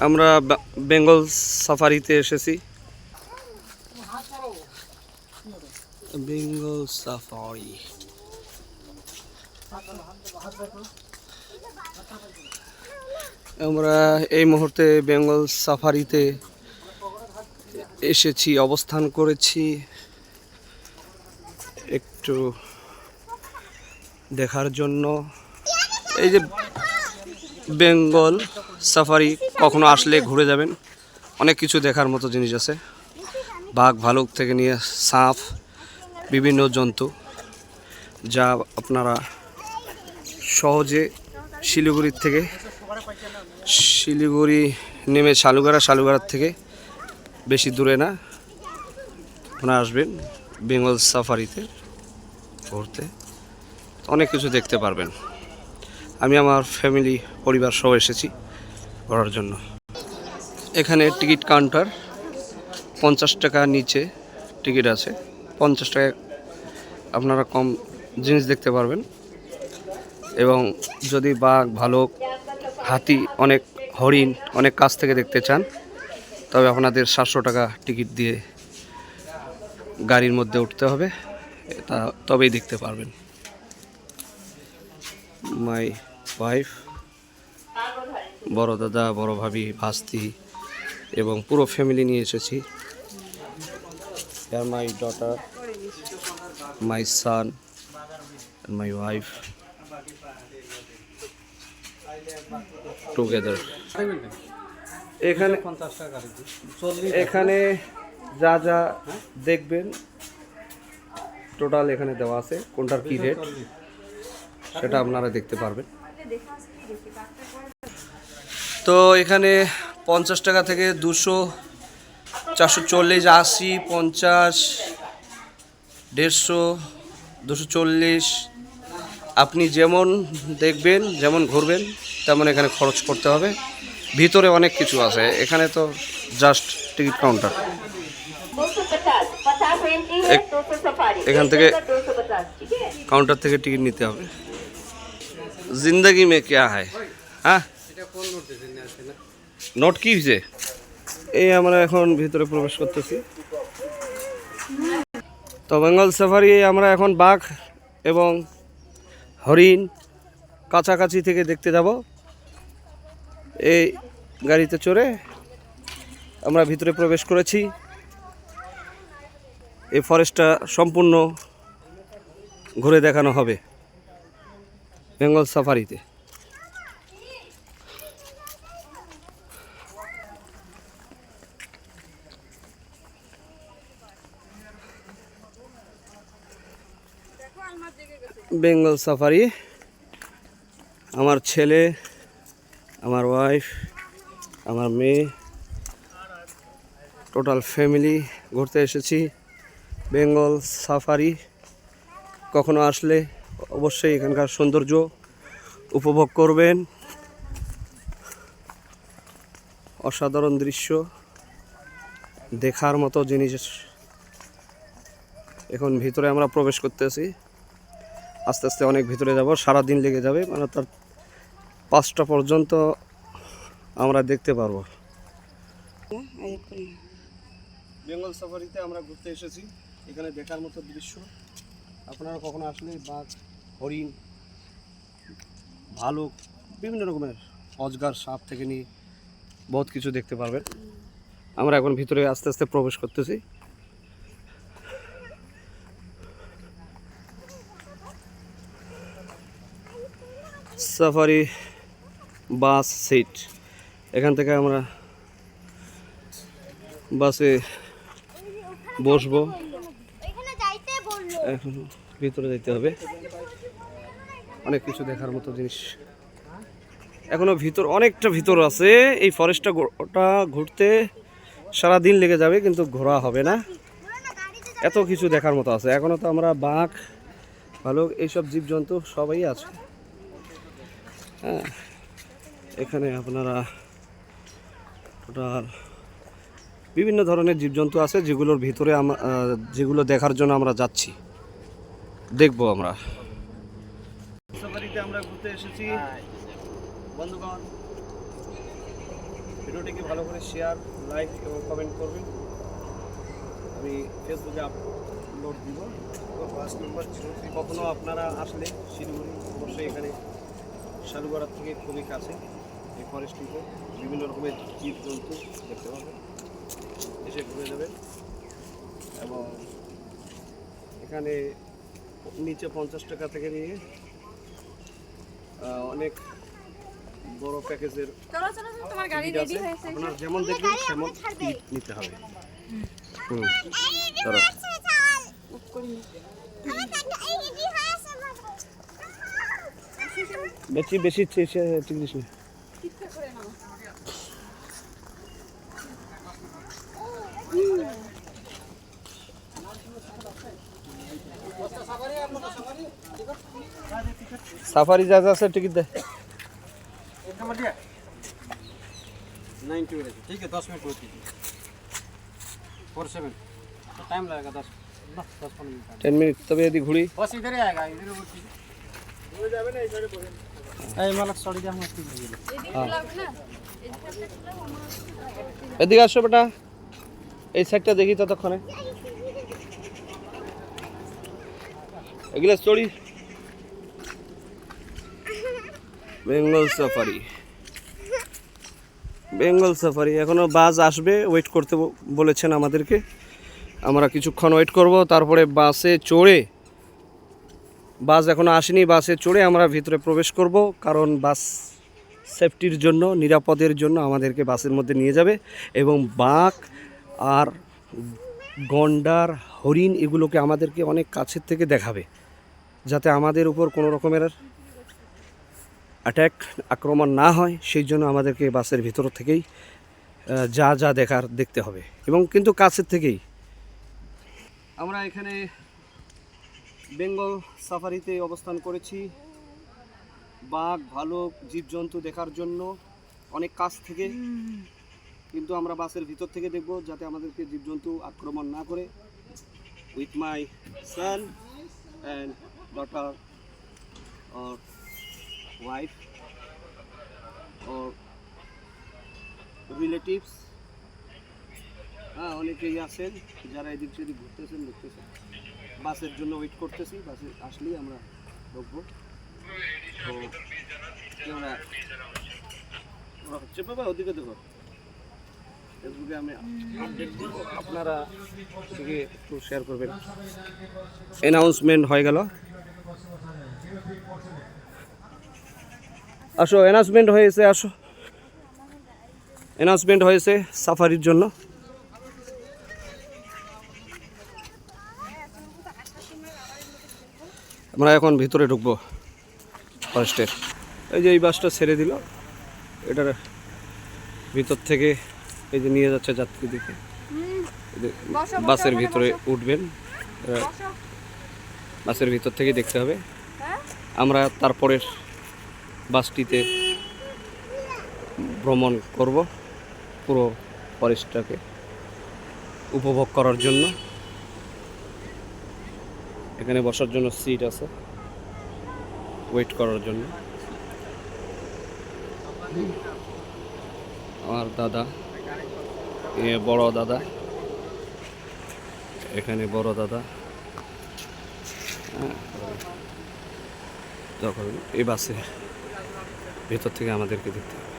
আমরা বেঙ্গল সাফারিতে এসেছি। বেঙ্গল সাফারি আমরা এই মুহূর্তে বেঙ্গল সাফারিতে এসেছি, অবস্থান করেছি একটু দেখার জন্য। এই যে বেঙ্গল সাফারি কখনো আসলে ঘুরে যাবেন, অনেক কিছু দেখার মতো জিনিস আছে। বাঘ ভালুক থেকে নিয়ে সাপ, বিভিন্ন জন্তু যা আপনারা সহজে শিলিগুড়ি নেমে শালুগাড়ার থেকে বেশি দূরে না, আপনারা আসবেন বেঙ্গল সাফারিতে ঘুরতে, অনেক কিছু দেখতে পারবেন। আমি আমার ফ্যামিলি পরিবার সহ এসেছি ঘোরার জন্য। এখানে টিকিট কাউন্টার, 50 টাকা নিচে টিকিট আছে। 50 টাকায় আপনারা কম জিনিস দেখতে পারবেন। এবং যদি বাঘ ভালুক হাতি অনেক হরিণ অনেক কাছ থেকে দেখতে চান, তবে আপনাদের 700 টাকা টিকিট দিয়ে গাড়ির মধ্যে উঠতে হবে, তবেই দেখতে পারবেন। মাই ওয়াইফ, বড় দাদা, বড় ভাবি, ভাস্তি এবং পুরো ফ্যামিলি নিয়ে এসেছি। আর my daughter, my son, my wife together. এখানে যা যা দেখবেন টোটাল এখানে দেওয়া আছে, কোনটার কি রেট সেটা আপনারা দেখতে পারবেন। তো এখানে 50 টাকা থেকে 200, 440, 80, 50, 150, 240, আপনি যেমন দেখবেন যেমন ঘুরবেন তেমন এখানে খরচ করতে হবে। ভিতরে অনেক কিছু আছে, এখানে তো জাস্ট টিকিট কাউন্টার। এখান থেকে কাউন্টার থেকে টিকিট নিতে হবে। জিন্দগি মে ক্যা হ্যায়, হ্যাঁ নোট কি হয়েছে? এই আমরা এখন ভিতরে প্রবেশ করতেছি। তো বেঙ্গল সাফারি আমরা এখন বাঘ এবং হরিণ কাছাকাছি থেকে দেখতে যাব। এই গাড়িতে চড়ে আমরা ভিতরে প্রবেশ করেছি। এই ফরেস্টটা সম্পূর্ণ ঘুরে দেখানো হবে বেঙ্গল সাফারিতে। বেঙ্গল সাফারি, আমার ছেলে, আমার ওয়াইফ, আমার মেয়ে, টোটাল ফ্যামিলি ঘুরতে এসেছি বেঙ্গল সাফারি। কখনো আসলে অবশ্যই এখানকার সৌন্দর্য উপভোগ করবেন। অসাধারণ দৃশ্য, দেখার মতো জিনিস। এখন ভিতরে আমরা প্রবেশ করতেছি, আস্তে আস্তে অনেক ভিতরে যাব, সারা দিন লেগে যাবে, মানে তার 5টা পর্যন্ত আমরা দেখতে পারবো। বেঙ্গল সাফারিতে আমরা ঘুরতে এসেছি, এখানে দেখার মতো দৃশ্য। আপনারা কখনো আসলে বাঘ, হরিণ, ভালুক, বিভিন্ন রকমের অজগর, সাপ থেকে নিয়ে বহুত কিছু দেখতে পারবেন। আমরা এখন ভিতরে আস্তে আস্তে প্রবেশ করতেছি। সাফারি বাস সিট, এখান থেকে আমরা বাসে বসবো। এখন ভিতরে যেতে হবে, অনেক কিছু দেখার মতো জিনিস এখনো ভিতর, অনেকটা ভিতর আছে। এই ফরেস্টটা ওটা ঘুরতে সারা দিন লেগে যাবে, কিন্তু ঘোরা হবে না, এত কিছু দেখার মতো আছে। এখনো তো আমরা বাঘ, ভালুক, এইসব জীবজন্তু সবাই আছে। হ্যাঁ, এখানে আপনারা টোটাল বিভিন্ন ধরনের জীবজন্তু আছে, যেগুলোর ভিতরে যেগুলো দেখার জন্য আমরা যাচ্ছি, দেখবো আমরা। সাফারিতে আমরা ঘুরতে এসেছি বন্ধুগণ, ভিডিওটিকে ভালো করে শেয়ার, লাইক এবং কমেন্ট করবেন। আমি ফেসবুকে আপলোড দিব। বাস নম্বর 03। কখনও আপনারা আসলে শিলিগুড়ি অবশ্যই এখানে শালুগড়ার থেকে খুবই কাছে এই ফরেস্টটিতে বিভিন্ন রকমের জীবজন্তু দেখতে পাবেন, এসে ঘুরে যাবেন। এবং এখানে নিচে 50 টাকা থেকে নিয়ে অনেক বড় প্যাকেজের আপনার যেমন দেখবেন তেমন নিতে হবে। বেশি বেশি চিকিৎসা সাফারি যা আছে टिकट दे 90 ठीक है 10 मिनट होती है 47 तो टाइम लगेगा 10 15 मिनट 10 मिनट तबे यदि घुड़ी बस इधर ही आएगा इधर हो जावे ना इधर बोले এই মালক সরি যা মস্তি হয়ে গেল এদিকে লাগবে না এদিকে আসো বেটা এই সাইডটা দেখি ততক্ষণে এগুলা স্টোরি বেঙ্গল সাফারি এখনো বাস আসবে, ওয়েট করতে বলেছেন আমাদেরকে। আমরা কিছুক্ষণ ওয়েট করব, তারপরে বাসে চড়ে, বাস এখনো আসেনি, বাসে চড়ে আমরা ভিতরে প্রবেশ করব। কারণ বাস সেফটির জন্য, নিরাপদের জন্য আমাদেরকে বাসের মধ্যে নিয়ে যাবে এবং বাঘ আর গন্ডার, হরিণ এগুলোকে আমাদেরকে অনেক কাছের থেকে দেখাবে, যাতে আমাদের উপর কোনো রকমের আক্রমণ না হয়। সেই জন্য আমাদেরকে বাসের ভিতর থেকেই যা যা দেখার দেখতে হবে এবং কিন্তু কাছের থেকেই। আমরা এখানে বেঙ্গল সাফারিতে অবস্থান করেছি বাঘ, ভালুক, জীবজন্তু দেখার জন্য অনেক কাছ থেকে, কিন্তু আমরা বাসের ভিতর থেকে দেখব যাতে আমাদেরকে জীবজন্তু আক্রমণ না করে। With my son and daughter or wife or relatives, অনেকেই আছেন যারা এদিক সেদিক ঘুরতেছেন, দেখতেছেন। বাসের জন্য ওয়েট করতেছি, বাসে আসলেই আমরা ঢুকবো। তো আমরা হচ্ছে বাবা ওদিকে দেখো, ফেসবুকে আমি আপডেট দিব, আপনারা থেকে একটু শেয়ার করবেন। অ্যানাউন্সমেন্ট হয়ে গেল, আসো অ্যানাউন্সমেন্ট হয়েছে, আসো অ্যানাউন্সমেন্ট হয়েছে সাফারির জন্য। আমরা এখন ভিতরে ঢুকবো ফরেস্টের। এই যে এই বাসটা ছেড়ে দিল, এটার ভিতর থেকে এই যে নিয়ে যাচ্ছে যাত্রীদেরকে, বাসের ভিতরে উঠবেন, বাসের ভিতর থেকে দেখতে হবে। আমরা তারপরের বাসটিতে ভ্রমণ করব পুরো ফরেস্টটাকে উপভোগ করার জন্য। এখানে বসার জন্য সিট আছে, ওয়েট করার জন্য। আমার দাদা, বড় দাদা, এখানে বড় দাদা, যখন এই বাসে ভেতর থেকে আমাদেরকে দেখতে হবে।